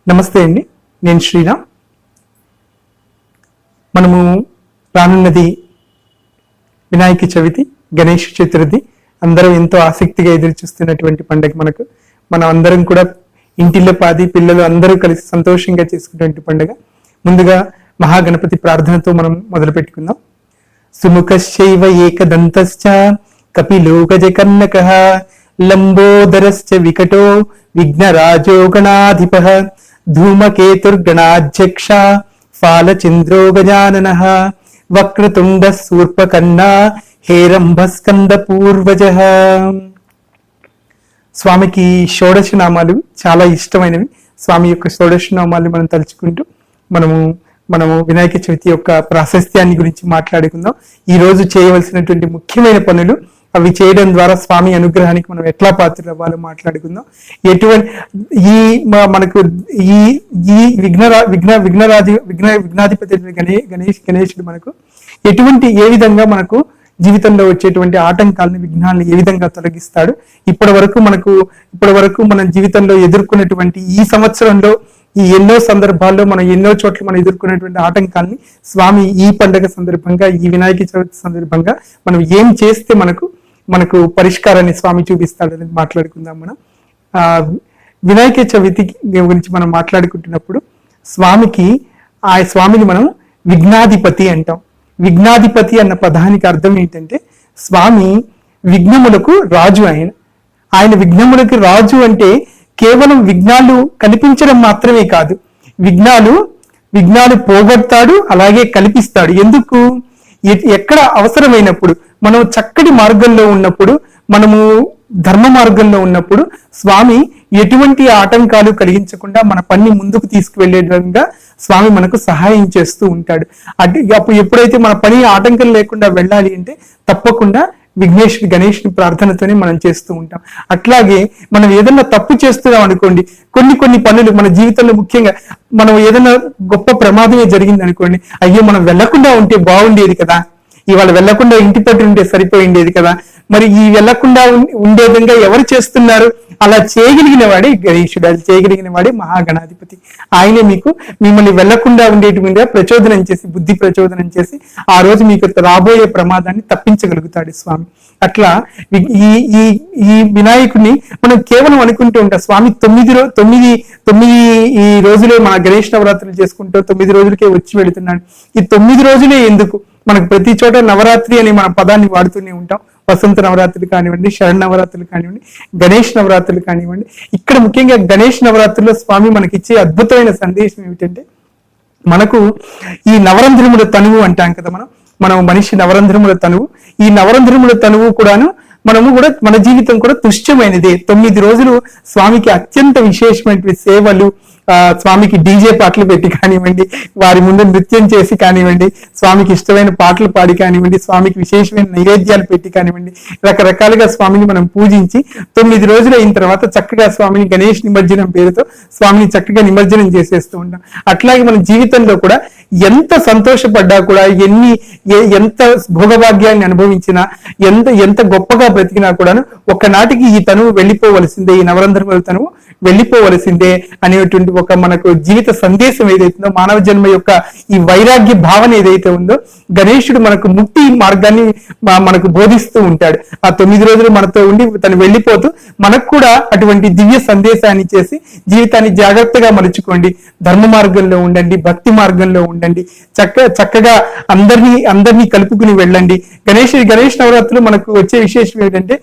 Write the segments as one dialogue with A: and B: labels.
A: నమస్తే అండి, నేను శ్రీరామ్. మనము రానున్నది వినాయక చవితి, గణేష్ చతుర్థి. అందరూ ఎంతో ఆసక్తిగా ఎదురు చూస్తున్నటువంటి పండుగ. మనం అందరం కూడా ఇంటిల్లో పాది పిల్లలు అందరూ కలిసి సంతోషంగా చేసుకునేటువంటి పండుగ. ముందుగా మహాగణపతి ప్రార్థనతో మనం మొదలు పెట్టుకుందాం. సుముఖశ్చైవ ఏకదంతశ్చ కపిలో గజకర్ణకః లంబోదరశ్చ వికటో విఘ్నరాజో గణాధిపః ధూమకేతుర్గణాధ్యక్ష ఫాలచంద్రో గజాననః వక్రతుండ శూర్పకర్ణ హేరంభస్కంద పూర్వజః. స్వామికి షోడశ నామాలు చాలా ఇష్టమైనవి. స్వామి యొక్క షోడశ నామాలు మనం తలుచుకుంటూ మనము వినాయక చవితి యొక్క ప్రాశస్త్యాన్ని గురించి మాట్లాడుకుందాం. ఈ రోజు చేయవలసినటువంటి ముఖ్యమైన పనులు, అవి చేయడం ద్వారా స్వామి అనుగ్రహానికి మనం ఎట్లా పాత్రలు అవ్వాలో మాట్లాడుకుందాం. మనకు ఈ విఘ్నాధిపతి గణేశుడు మనకు ఏ విధంగా మనకు జీవితంలో వచ్చేటువంటి ఆటంకాలను, విఘ్నాలను ఏ విధంగా తొలగిస్తాడు. ఇప్పటి వరకు మన జీవితంలో ఎదుర్కొన్నటువంటి ఈ సంవత్సరంలో ఈ ఎన్నో సందర్భాల్లో ఎన్నో చోట్ల మనం ఎదుర్కొనేటువంటి ఆటంకాలని స్వామి ఈ పండుగ సందర్భంగా, ఈ వినాయక చవితి సందర్భంగా మనం ఏం చేస్తే మనకు పరిష్కారాన్ని స్వామి చూపిస్తాడని మాట్లాడుకుందాం. మనం వినాయక చవితి గురించి మనం మాట్లాడుకుంటున్నప్పుడు స్వామిని మనం విఘ్నాధిపతి అంటాం. విఘ్నాధిపతి అన్న పదానికి అర్థం ఏంటంటే, స్వామి విఘ్నములకు రాజు. ఆయన విఘ్నములకు రాజు అంటే కేవలం విఘ్నాలు కల్పించడం మాత్రమే కాదు, విఘ్నాలు పోగొడతాడు, అలాగే కల్పిస్తాడు. ఎందుకు? ఎక్కడ అవసరమైనప్పుడు, మనం చక్కటి మార్గంలో ఉన్నప్పుడు, మనము ధర్మ మార్గంలో ఉన్నప్పుడు స్వామి ఎటువంటి ఆటంకాలు కలిగించకుండా మన పని ముందుకు తీసుకువెళ్లే విధంగా స్వామి మనకు సహాయం చేస్తూ ఉంటాడు. అప్పుడు ఎప్పుడైతే మన పని ఆటంకం లేకుండా వెళ్ళాలి అంటే తప్పకుండా గణేష్ని ప్రార్థనతోనే మనం చేస్తూ ఉంటాం. అట్లాగే మనం ఏదైనా తప్పు చేస్తున్నాం అనుకోండి, కొన్ని పనులు మన జీవితంలో, ముఖ్యంగా మనం ఏదైనా గొప్ప ప్రమాదమే జరిగింది అనుకోండి, అయ్యో మనం వెళ్లకుండా ఉంటే బాగుండేది కదా, ఇవాళ వెళ్లకుండా ఇంటి పట్టు ఉంటే సరిపోయిండేది కదా, మరి ఈ వెళ్లకుండా ఉండే విధంగా ఎవరు చేస్తున్నారు? అలా చేయగలిగిన వాడే గణేశుడు, అది చేయగలిగిన వాడే మహాగణాధిపతి. ఆయనే మిమ్మల్ని వెళ్లకుండా ఉండేటువంటి ప్రచోదనం చేసి, బుద్ధి ప్రచోదనం చేసి ఆ రోజు మీకు రాబోయే ప్రమాదాన్ని తప్పించగలుగుతాడు స్వామి. అట్లా ఈ వినాయకుడిని మనం కేవలం అనుకుంటూ ఉంటాం. స్వామి తొమ్మిది ఈ రోజులే మన గణేష్ నవరాత్రులు చేసుకుంటూ 9 రోజులకే వచ్చి వెళుతున్నాడు. ఈ 9 రోజులే ఎందుకు? మనకు ప్రతి చోట నవరాత్రి అనే మన పదాన్ని వాడుతూనే ఉంటాం. వసంత నవరాత్రులు కానివ్వండి, శరణ్ నవరాత్రులు కానివ్వండి, గణేష్ నవరాత్రులు కానివ్వండి. ఇక్కడ ముఖ్యంగా గణేష్ నవరాత్రుల్లో స్వామి మనకిచ్చే అద్భుతమైన సందేశం ఏమిటంటే, మనకు ఈ నవరంధ్రముల తనువు అంటాం కదా, మనం మనిషి నవరంధ్రముల తనువు. ఈ నవరంధ్రముల తనువు కూడాను మన జీవితం కూడా తుష్యమైనదే. 9 రోజులు స్వామికి అత్యంత విశేషమైన సేవలు, స్వామికి డీజే పాటలు పెట్టి కానివ్వండి, వారి ముందు నృత్యం చేసి కానివ్వండి, స్వామికి ఇష్టమైన పాటలు పాడి కానివ్వండి, స్వామికి విశేషమైన నైవేద్యాలు పెట్టి కానివ్వండి, రకరకాలుగా స్వామిని మనం పూజించి 9 రోజులు అయిన తర్వాత చక్కగా స్వామిని గణేష్ నిమజ్జనం పేరుతో స్వామిని చక్కగా నిమజ్జనం చేసేస్తూ ఉంటాం. అట్లాగే మన జీవితంలో కూడా ఎంత సంతోషపడ్డా కూడా, ఎంత భోగభాగ్యాన్ని అనుభవించినా, ఎంత గొప్పగా బ్రతికినా కూడాను ఒకనాటికి ఈ తనువు వెళ్ళిపోవలసిందే, ఈ నవరంధ్రముల తనువు వెళ్ళిపోవలసిందే అనేటువంటి ఒక మనకు జీవిత సందేశం ఏదైతుందో, మానవ జన్మ యొక్క ఈ వైరాగ్య భావన ఏదైతే ఉందో, గణేశుడు మనకు ముక్తి మార్గాన్ని మనకు బోధిస్తూ ఉంటాడు. ఆ 9 రోజులు మనతో ఉండి తను వెళ్ళిపోతూ మనకు కూడా అటువంటి దివ్య సందేశాన్ని చేసి, జీవితాన్ని జాగ్రత్తగా మలుచుకోండి, ధర్మ మార్గంలో ఉండండి, భక్తి మార్గంలో ఉండండి, చక్కగా అందరినీ కలుపుకుని వెళ్ళండి. గణేష్ నవరాత్రులు మనకు వచ్చే విశేషం ఏంటంటే,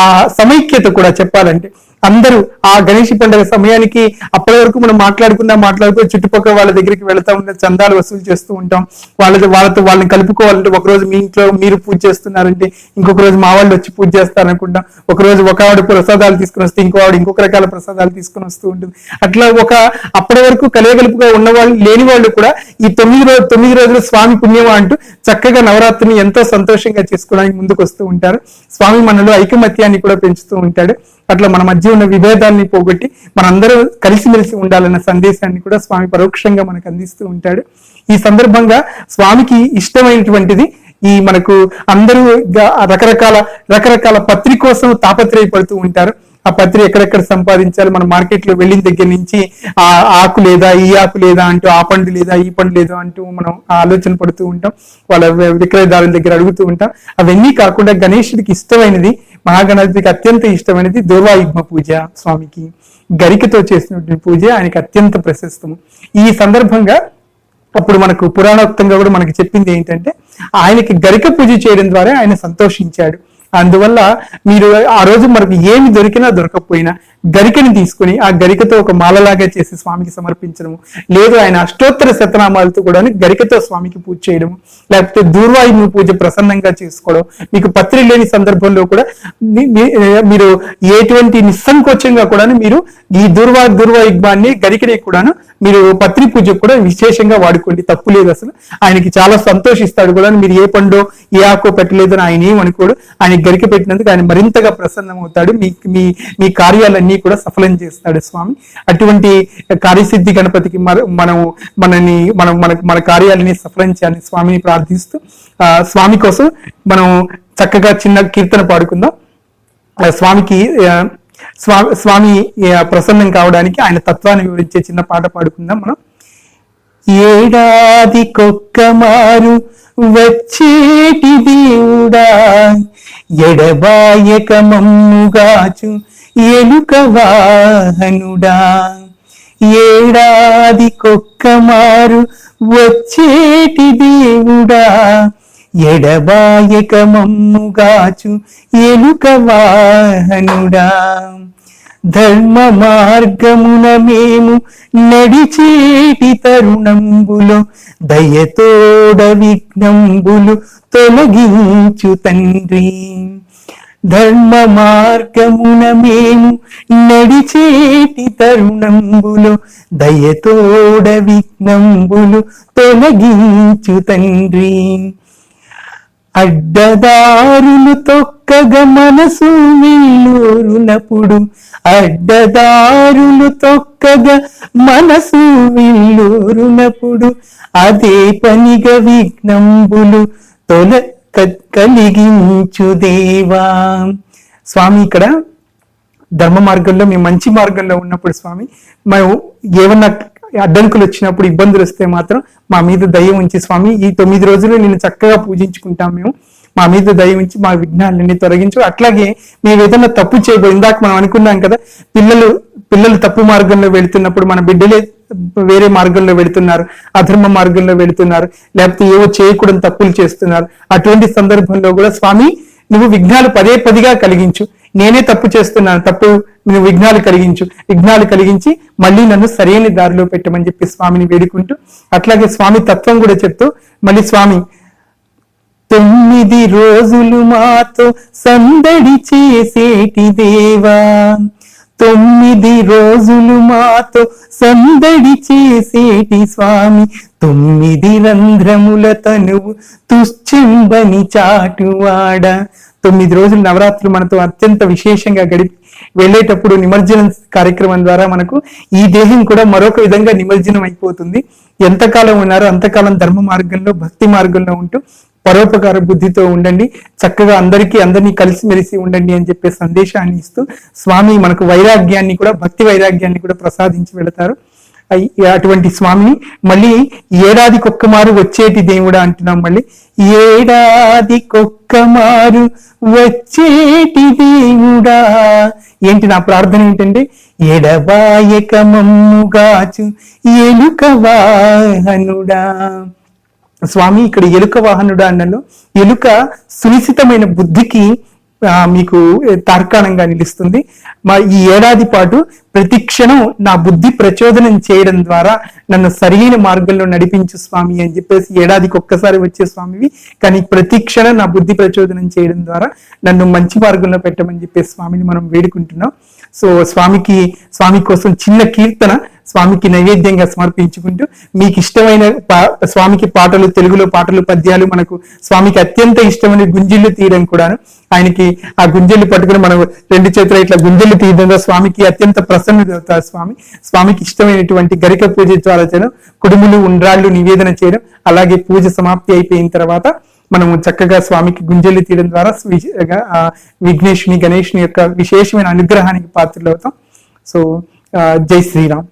A: ఆ సమైక్యత కూడా చెప్పాలంటే, అందరూ ఆ గణేష్ పండుగ సమయానికి అప్పటి వరకు మనం మాట్లాడుకో చుట్టుపక్కల వాళ్ళ దగ్గరికి వెళ్తా ఉన్న చందాలు వసూలు చేస్తూ ఉంటాం. వాళ్ళని కలుపుకోవాలంటే, ఒకరోజు మీ ఇంట్లో మీరు పూజ చేస్తున్నారంటే ఇంకొక రోజు మా వాళ్ళు వచ్చి పూజ చేస్తారనుకుంటాం. ఒకరోజు ఒక ఆవిడ ప్రసాదాలు తీసుకుని వస్తే ఇంకో ఆవిడ ఇంకొక రకాల ప్రసాదాలు తీసుకుని వస్తూ ఉంటుంది. అట్లా అప్పటి వరకు కలయగలుపుగా ఉన్న వాళ్ళు, లేని వాళ్ళు కూడా ఈ 9 రోజులు స్వామి పుణ్యమా అంటూ చక్కగా నవరాత్రిని ఎంతో సంతోషంగా చేసుకోవడానికి ముందుకు వస్తూ ఉంటారు. స్వామి మనలో ఐకమత్యాన్ని కూడా పెంచుతూ ఉంటాడు. అట్లా మన మధ్య ఉన్న విభేదాన్ని పోగొట్టి మనందరూ కలిసిమెలిసి ఉండాలన్న సందేశాన్ని కూడా స్వామి పరోక్షంగా మనకు అందిస్తూ ఉంటాడు. ఈ సందర్భంగా స్వామికి ఇష్టమైనటువంటిది మనకు అందరూ రకరకాల పత్రి కోసం తాపత్రయపడుతూ ఉంటారు. ఆ పత్రి ఎక్కడెక్కడ సంపాదించాలి, మన మార్కెట్ లో వెళ్ళిన దగ్గర నుంచి ఆ ఆకు లేదా, ఈ ఆకు లేదా అంటూ, ఆ పండు లేదా, ఈ పండు లేదా అంటూ మనం ఆలోచన పడుతూ ఉంటాం, వాళ్ళ విక్రయదారుల దగ్గర అడుగుతూ ఉంటాం. అవన్నీ కాకుండా గణేశుడికి ఇష్టమైనది, మహాగణపతికి అత్యంత ఇష్టమైనది దూర్వాయుగ్మ పూజ. స్వామికి గరికతో చేసినటువంటి పూజ ఆయనకి అత్యంత ప్రశస్తము. ఈ సందర్భంగా అప్పుడు మనకు పురాణోక్తంగా కూడా మనకి చెప్పింది ఏంటంటే, ఆయనకి గరిక పూజ చేయడం ద్వారా ఆయన సంతోషించాడు. అందువల్ల మీరు ఆ రోజు మనకు ఏమి దొరికినా దొరకకపోయినా గరికని తీసుకుని ఆ గరికతో ఒక మాలలాగా చేసి స్వామికి సమర్పించడము, లేదు ఆయన అష్టోత్తర శతనామాలతో కూడా గరికతో స్వామికి పూజ చేయడము, లేకపోతే దూర్వాయుగ్మ పూజ ప్రసన్నంగా చేసుకోవడం. మీకు పత్రి లేని సందర్భంలో కూడా మీరు ఎటువంటి నిస్సంకోచంగా కూడా మీరు ఈ దూర్వాయుగ్మాన్ని గరికనే కూడాను మీరు పత్రి పూజకు కూడా విశేషంగా వాడుకోండి, తప్పు లేదు. అసలు ఆయనకి చాలా సంతోషిస్తాడు కూడా. మీరు ఏ పండో ఏ ఆకో పెట్టలేదని ఆయన ఏమనుకోడు. ఆయన గరిక పెట్టినందుకు ఆయన మరింతగా ప్రసన్నమవుతాడు, మీ కార్యాలన్నీ కూడా సఫలం చేస్తాడు స్వామి. అటువంటి కార్యసిద్ధి గణపతికి మన కార్యాలని సఫలం చేయాలని స్వామిని ప్రార్థిస్తూ స్వామి కోసం మనం చక్కగా చిన్న కీర్తన పాడుకుందాం. స్వామి ప్రసన్నం కావడానికి ఆయన తత్వాన్ని వివరించే చిన్న పాట పాడుకుందాం మనం. ఏడాదికొక్క మారు వచ్చేటి దేవుడా, ఎడబాయక మమ్ముగాచు ఎలుక వాహనుడా. ఏడాదికొక్క మారు వచ్చేటి దేవుడా, ఎడబాయక మమ్ముగాచు ఎలుక వాహనుడా. ధర్మ మార్గమున మేము నడిచేటి తరుణంబులో దయతోడ విఘ్నంబులు తొలగించు తండ్రి. ధర్మ మార్గమున మేము నడిచేటి తరుణంబులో దయతోడ విఘ్నంబులు తొలగించు తండ్రి. అడ్డదారులు తొక్కగా మనసు విల్లూరునప్పుడు, అడ్డదారులు తొక్కగా మనసు విల్లూరునప్పుడు, అదే పనిగా విఘ్నంబులు కలిగించు దేవా. స్వామి ఇక్కడ ధర్మ మార్గంలో మేము మంచి మార్గంలో ఉన్నప్పుడు స్వామి, మేము ఏమన్నా అడ్డంకులు వచ్చినప్పుడు, ఇబ్బందులు వస్తే మాత్రం మా మీద దయ ఉంచి స్వామి, ఈ 9 రోజులు నేను చక్కగా పూజించుకుంటాం, మేము మా మీద దయ ఉంచి మా విఘ్నాలన్నీ తొలగించు. అట్లాగే మేము ఏదైనా తప్పు చేయబోయి, ఇందాక మనం అనుకున్నాం కదా, పిల్లలు తప్పు మార్గంలో వెళుతున్నప్పుడు మన బిడ్డలే వేరే మార్గంలో వెళుతున్నారు, అధర్మ మార్గంలో వెళుతున్నారు, లేకపోతే ఏవో చేయకూడని తప్పులు చేస్తున్నారు. అటువంటి సందర్భంలో కూడా స్వామి నువ్వు విఘ్నాలు పదే కలిగించు, నేనే తప్పు చేస్తున్నాను, నువ్వు విఘ్నాలు కలిగించి మళ్ళీ నన్ను సరైన దారిలో పెట్టమని చెప్పి స్వామిని వేడుకుంటూ, అట్లాగే స్వామి తత్వం కూడా చెప్తూ మళ్ళీ స్వామి 9 రోజులు మాతో సందడి చేసేటి దేవా, 9 రోజులు మాతో సందడి చేసేటి స్వామి, 9 రంధ్రముల తనువు తుశ్చెంబని చాటువాడ. 9 రోజులు నవరాత్రులు మనతో అత్యంత విశేషంగా గడిపి వెళ్ళేటప్పుడు నిమజ్జనం కార్యక్రమం ద్వారా మనకు ఈ దేహం కూడా మరొక విధంగా నిమజ్జనం అయిపోతుంది. ఎంతకాలం ఉన్నారో అంతకాలం ధర్మ మార్గంలో, భక్తి మార్గంలో ఉంటూ పరోపకార బుద్ధితో ఉండండి, చక్కగా అందరినీ కలిసిమెలిసి ఉండండి అని చెప్పే సందేశాన్ని ఇస్తూ స్వామి మనకు వైరాగ్యాన్ని కూడా, భక్తి వైరాగ్యాన్ని కూడా ప్రసాదించి వెళతారు. అటువంటి స్వామిని మళ్ళీ ఏడాదికొక్క మారు వచ్చేటి దేవుడా అంటున్నాం. మళ్ళీ ఏడాదికొక్క మారు వచ్చేటి దేవుడా. ఏంటి నా ప్రార్థన ఏంటంటే, ఎడబాయక మమ్ముగాచు ఎలుక వాహనుడా. స్వామి ఇక్కడ ఎలుక వాహనుడా అన్నలో ఎలుక సునిశ్చితమైన బుద్ధికి మీకు తార్కాణంగా నిలుస్తుంది. ఈ ఏడాది పాటు ప్రతి క్షణం నా బుద్ధి ప్రచోదనం చేయడం ద్వారా నన్ను సరైన మార్గంలో నడిపించు స్వామి అని చెప్పేసి ఏడాదికి ఒక్కసారి వచ్చే స్వామివి, కానీ ప్రతి క్షణం నా బుద్ధి ప్రచోదనం చేయడం ద్వారా నన్ను మంచి మార్గంలో పెట్టమని చెప్పేసి స్వామిని మనం వేడుకుంటున్నాం. సో స్వామి కోసం చిన్న కీర్తన స్వామికి నైవేద్యంగా సమర్పించుకుంటూ, మీకు ఇష్టమైన స్వామికి పాటలు, తెలుగులో పాటలు, పద్యాలు, మనకు స్వామికి అత్యంత ఇష్టమైన గుంజిళ్ళు తీయడం కూడాను, ఆయనకి ఆ గుంజెల్ని పట్టుకుని మనం 2 చేతులు ఇట్లా గుంజెల్ని తీయడంలో స్వామికి అత్యంత ప్రసన్నుడు అవుతారు. స్వామికి ఇష్టమైనటువంటి గరిక పూజ ద్వారా చేయడం, కుడుములు, ఉండ్రాళ్ళు నివేదన చేయడం, అలాగే పూజ సమాప్తి అయిపోయిన తర్వాత మనము చక్కగా స్వామికి గుంజలు తీయడం ద్వారా విఘ్నేష్ని గణేష్ని యొక్క విశేషమైన అనుగ్రహానికి పాత్రలు అవుతాం. సో జై శ్రీరామ్.